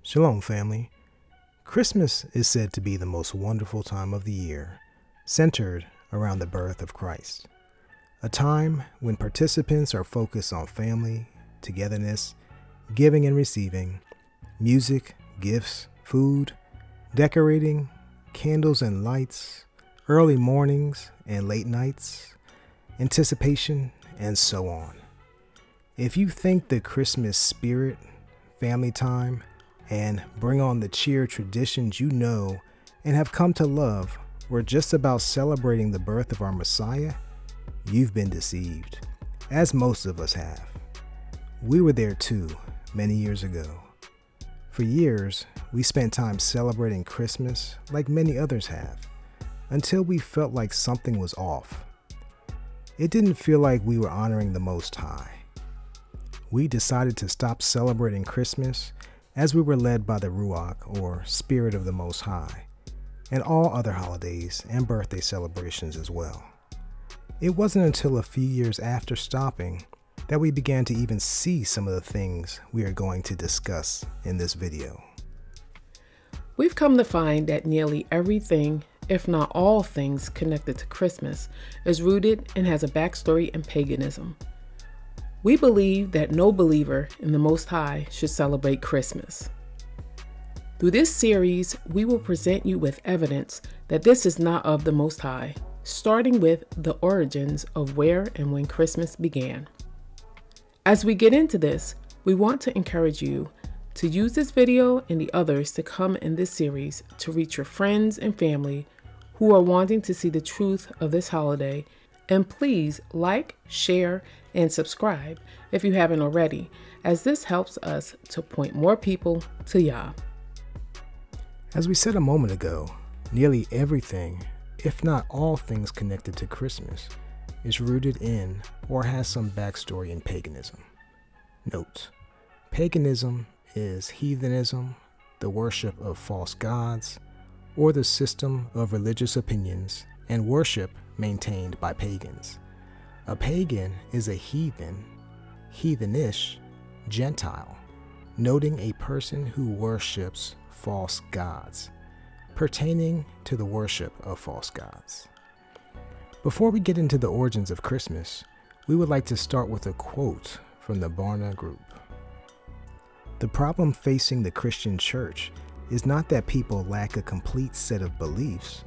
Shalom, family. Christmas is said to be the most wonderful time of the year, centered around the birth of Christ. A time when participants are focused on family, togetherness, giving and receiving, music, gifts, food, decorating, candles and lights, early mornings and late nights, anticipation, and so on. If you think the Christmas spirit, family time, and bring on the cheer traditions you know and have come to love were just about celebrating the birth of our Messiah, you've been deceived, as most of us have. We were there too, many years ago. For years, we spent time celebrating Christmas like many others have, until we felt like something was off. It didn't feel like we were honoring the Most High. We decided to stop celebrating Christmas as we were led by the Ruach, or Spirit of the Most High, and all other holidays and birthday celebrations as well. It wasn't until a few years after stopping that we began to even see some of the things we are going to discuss in this video. We've come to find that nearly everything, if not all things connected to Christmas, is rooted and has a backstory in paganism. We believe that no believer in the Most High should celebrate Christmas. Through this series, we will present you with evidence that this is not of the Most High, starting with the origins of where and when Christmas began. As we get into this, we want to encourage you to use this video and the others to come in this series to reach your friends and family who are wanting to see the truth of this holiday. And please like, share, and subscribe if you haven't already, as this helps us to point more people to Yah. As we said a moment ago, nearly everything, if not all things connected to Christmas, is rooted in or has some backstory in paganism. Note, paganism is heathenism, the worship of false gods, or the system of religious opinions and worship maintained by pagans. A pagan is a heathen, heathenish, Gentile, noting a person who worships false gods, pertaining to the worship of false gods. Before we get into the origins of Christmas, we would like to start with a quote from the Barna Group. The problem facing the Christian church is not that people lack a complete set of beliefs.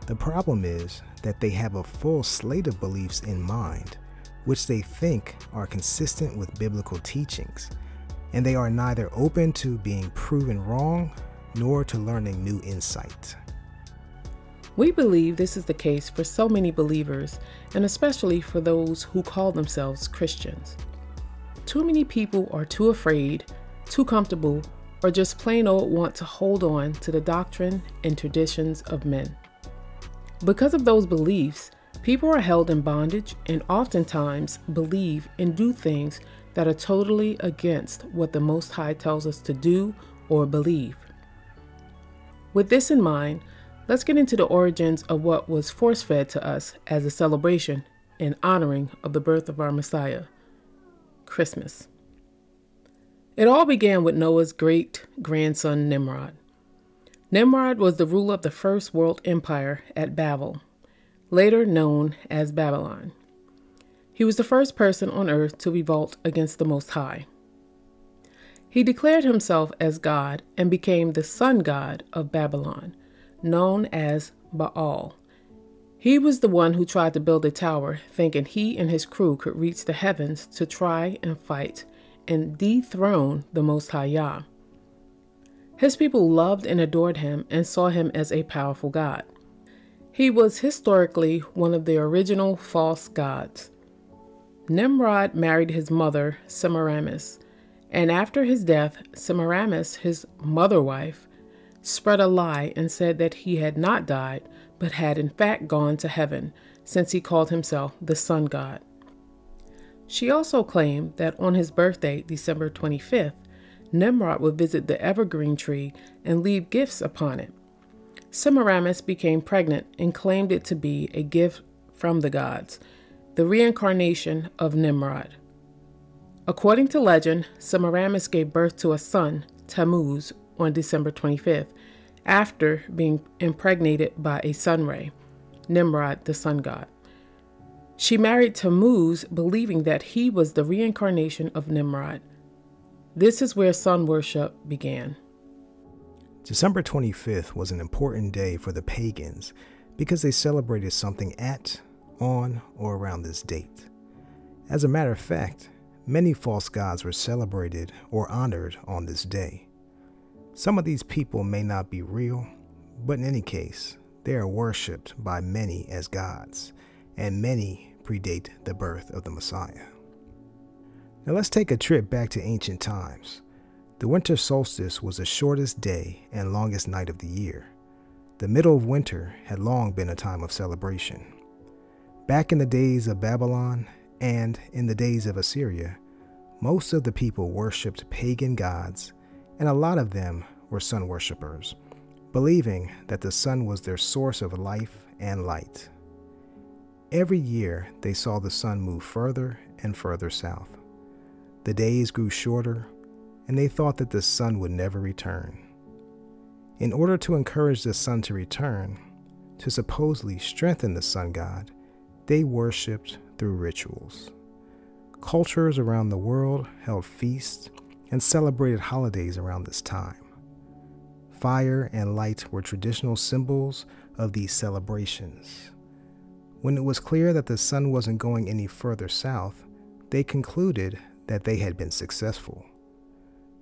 The problem is that they have a full slate of beliefs in mind, which they think are consistent with biblical teachings, and they are neither open to being proven wrong nor to learning new insight. We believe this is the case for so many believers, and especially for those who call themselves Christians. Too many people are too afraid, too comfortable, or just plain old want to hold on to the doctrine and traditions of men. Because of those beliefs, people are held in bondage and oftentimes believe and do things that are totally against what the Most High tells us to do or believe. With this in mind, let's get into the origins of what was force-fed to us as a celebration and honoring of the birth of our Messiah, Christmas. It all began with Noah's great-grandson Nimrod. Nimrod was the ruler of the first world empire at Babel, later known as Babylon. He was the first person on earth to revolt against the Most High. He declared himself as God and became the sun god of Babylon, known as Baal. He was the one who tried to build a tower, thinking he and his crew could reach the heavens to try and fight and dethrone the Most High Yah. His people loved and adored him and saw him as a powerful god. He was historically one of the original false gods. Nimrod married his mother, Semiramis, and after his death, Semiramis, his mother wife, spread a lie and said that he had not died, but had in fact gone to heaven, since he called himself the sun god. She also claimed that on his birthday, December 25th, Nimrod would visit the evergreen tree and leave gifts upon it. Semiramis became pregnant and claimed it to be a gift from the gods, the reincarnation of Nimrod. According to legend, Semiramis gave birth to a son, Tammuz, on December 25th, after being impregnated by a sun ray, Nimrod, the sun god. She married Tammuz, believing that he was the reincarnation of Nimrod. This is where sun worship began. December 25th was an important day for the pagans because they celebrated something at, on, or around this date. As a matter of fact, many false gods were celebrated or honored on this day. Some of these people may not be real, but in any case, they are worshipped by many as gods, and many predate the birth of the Messiah. Now let's take a trip back to ancient times. The winter solstice was the shortest day and longest night of the year. The middle of winter had long been a time of celebration. Back in the days of Babylon and in the days of Assyria, most of the people worshipped pagan gods, and a lot of them were sun worshippers, believing that the sun was their source of life and light. Every year, they saw the sun move further and further south. The days grew shorter, and they thought that the sun would never return. In order to encourage the sun to return, to supposedly strengthen the sun god, they worshipped through rituals. Cultures around the world held feasts and celebrated holidays around this time. Fire and light were traditional symbols of these celebrations. When it was clear that the sun wasn't going any further south, they concluded that they had been successful.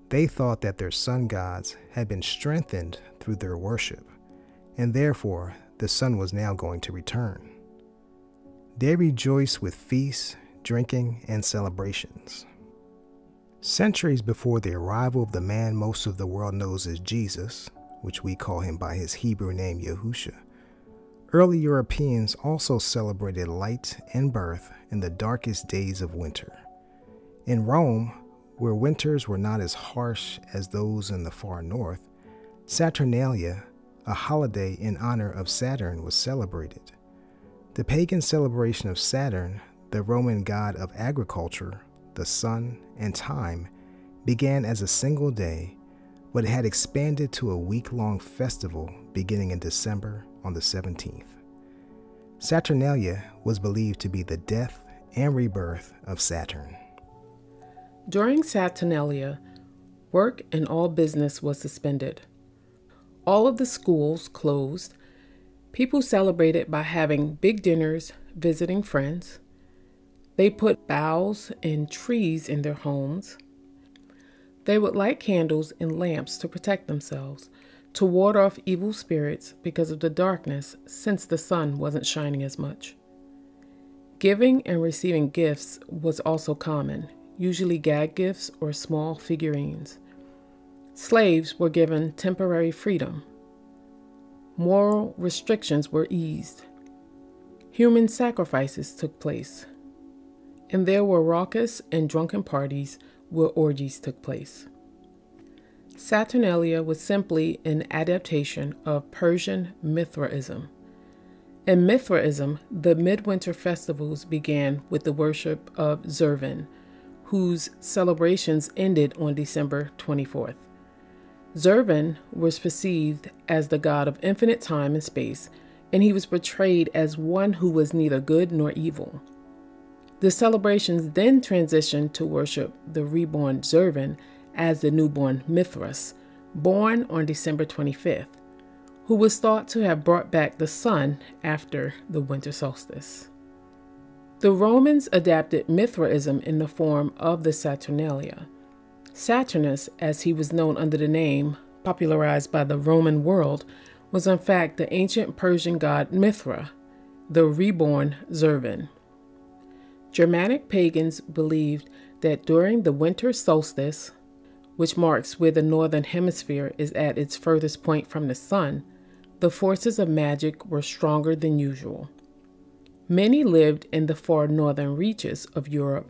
They thought that their sun gods had been strengthened through their worship, and therefore the sun was now going to return. They rejoiced with feasts, drinking, and celebrations. Centuries before the arrival of the man most of the world knows as Jesus, which we call him by his Hebrew name Yahusha, early Europeans also celebrated light and birth in the darkest days of winter. In Rome, where winters were not as harsh as those in the far north, Saturnalia, a holiday in honor of Saturn, was celebrated. The pagan celebration of Saturn, the Roman god of agriculture, the sun, and time, began as a single day, but it had expanded to a week-long festival beginning in December on the 17th. Saturnalia was believed to be the death and rebirth of Saturn. During Saturnalia, work and all business was suspended. All of the schools closed. People celebrated by having big dinners, visiting friends. They put boughs and trees in their homes. They would light candles and lamps to protect themselves, to ward off evil spirits because of the darkness, since the sun wasn't shining as much. Giving and receiving gifts was also common, usually gag gifts or small figurines. Slaves were given temporary freedom. Moral restrictions were eased. Human sacrifices took place. And there were raucous and drunken parties where orgies took place. Saturnalia was simply an adaptation of Persian Mithraism. In Mithraism, the midwinter festivals began with the worship of Zervan, whose celebrations ended on December 24th. Zervan was perceived as the god of infinite time and space, and he was portrayed as one who was neither good nor evil. The celebrations then transitioned to worship the reborn Zervan as the newborn Mithras, born on December 25th, who was thought to have brought back the sun after the winter solstice. The Romans adapted Mithraism in the form of the Saturnalia. Saturnus, as he was known under the name popularized by the Roman world, was in fact the ancient Persian god Mithra, the reborn Zervan. Germanic pagans believed that during the winter solstice, which marks where the northern hemisphere is at its furthest point from the sun, the forces of magic were stronger than usual. Many lived in the far northern reaches of Europe,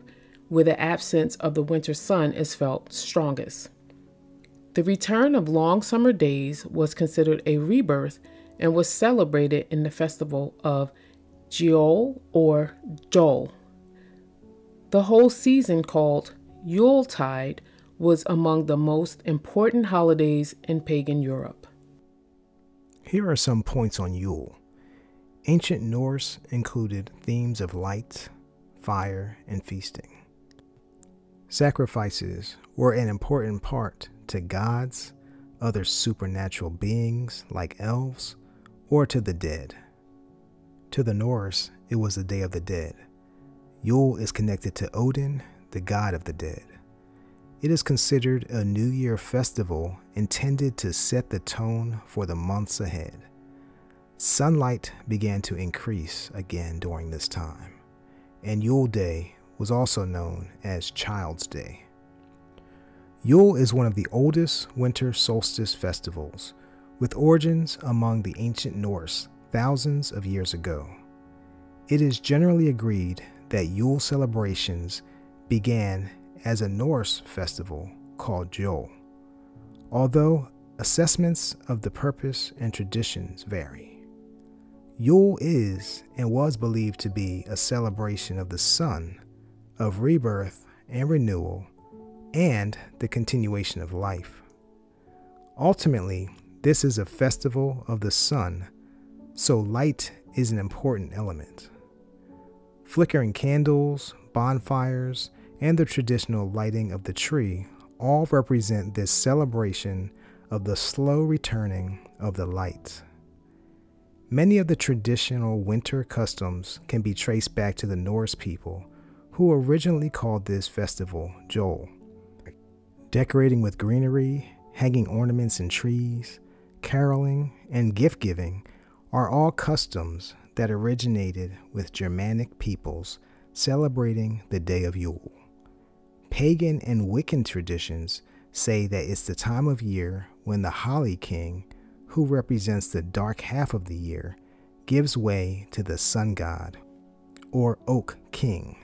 where the absence of the winter sun is felt strongest. The return of long summer days was considered a rebirth and was celebrated in the festival of Jiol or Jol. The whole season, called Yuletide, was among the most important holidays in pagan Europe. Here are some points on Yule. Ancient Norse included themes of light, fire, and feasting. Sacrifices were an important part to gods, other supernatural beings like elves, or to the dead. To the Norse, it was the Day of the Dead. Yule is connected to Odin, the god of the dead. It is considered a New Year festival intended to set the tone for the months ahead. Sunlight began to increase again during this time, and Yule Day was also known as Child's Day. Yule is one of the oldest winter solstice festivals, with origins among the ancient Norse thousands of years ago. It is generally agreed that Yule celebrations began as a Norse festival called Jul, although assessments of the purpose and traditions vary. Yule is and was believed to be a celebration of the sun, of rebirth and renewal, and the continuation of life. Ultimately, this is a festival of the sun, so light is an important element. Flickering candles, bonfires, and the traditional lighting of the tree all represent this celebration of the slow returning of the light. Many of the traditional winter customs can be traced back to the Norse people, who originally called this festival Jul. Decorating with greenery, hanging ornaments in trees, caroling, and gift-giving are all customs that originated with Germanic peoples celebrating the day of Yule. Pagan and Wiccan traditions say that it's the time of year when the Holly King, who represents the dark half of the year, gives way to the sun god, or Oak King.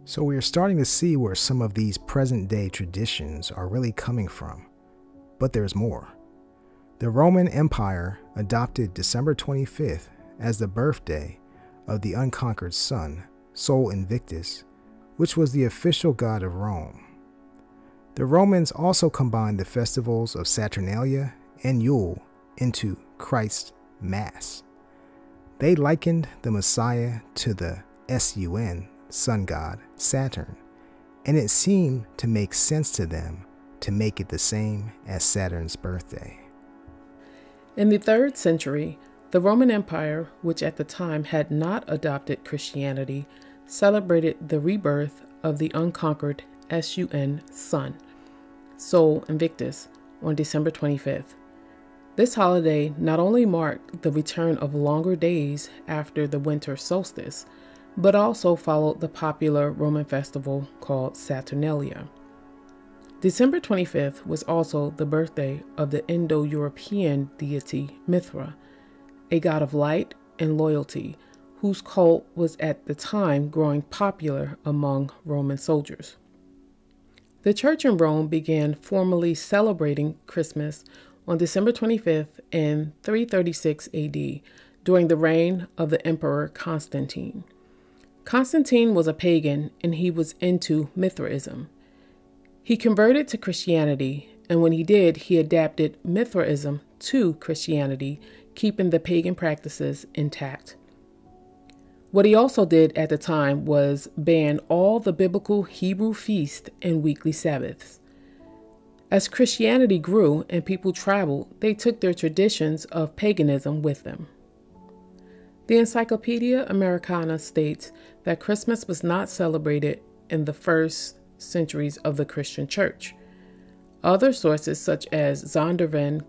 So we are starting to see where some of these present-day traditions are really coming from. But there's more. The Roman Empire adopted December 25th as the birthday of the unconquered sun, Sol Invictus, which was the official god of Rome. The Romans also combined the festivals of Saturnalia and Yule into Christ's Mass. They likened the Messiah to the sun god, Saturn, and it seemed to make sense to them to make it the same as Saturn's birthday. In the 3rd century, the Roman Empire, which at the time had not adopted Christianity, celebrated the rebirth of the unconquered sun, Sol Invictus, on December 25th. This holiday not only marked the return of longer days after the winter solstice, but also followed the popular Roman festival called Saturnalia. December 25th was also the birthday of the Indo-European deity Mithra, a god of light and loyalty, whose cult was at the time growing popular among Roman soldiers. The church in Rome began formally celebrating Christmas on December 25th in 336 AD during the reign of the Emperor Constantine. Constantine was a pagan and he was into Mithraism. He converted to Christianity, and when he did, he adapted Mithraism to Christianity, keeping the pagan practices intact. What he also did at the time was ban all the biblical Hebrew feasts and weekly Sabbaths. As Christianity grew and people traveled, they took their traditions of paganism with them. The Encyclopedia Americana states that Christmas was not celebrated in the first centuries of the Christian Church. Other sources, such as Zondervan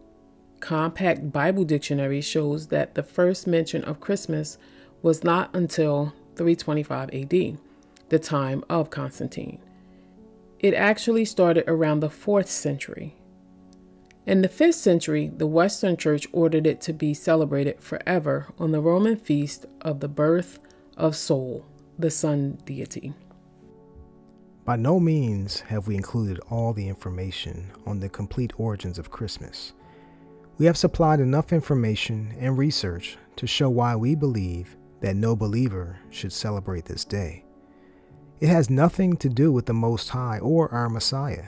Compact Bible Dictionary, shows that the first mention of Christmas was not until 325 AD, the time of Constantine. It actually started around the 4th century. In the 5th century, the Western Church ordered it to be celebrated forever on the Roman feast of the birth of Sol, the sun deity. By no means have we included all the information on the complete origins of Christmas. We have supplied enough information and research to show why we believe that no believer should celebrate this day. It has nothing to do with the Most High or our Messiah.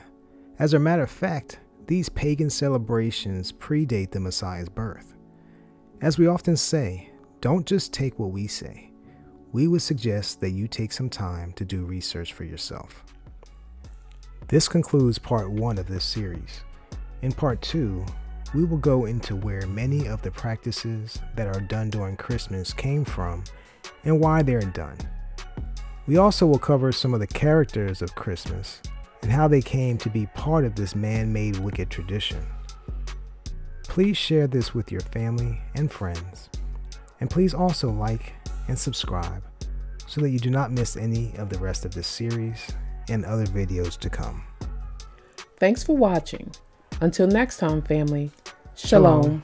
As a matter of fact, these pagan celebrations predate the Messiah's birth. As we often say, don't just take what we say. We would suggest that you take some time to do research for yourself. This concludes part 1 of this series. In part 2, we will go into where many of the practices that are done during Christmas came from and why they are done. We also will cover some of the characters of Christmas and how they came to be part of this man-made wicked tradition. Please share this with your family and friends, and please also like and subscribe so that you do not miss any of the rest of this series and other videos to come. Thanks for watching. Until next time, family. Shalom.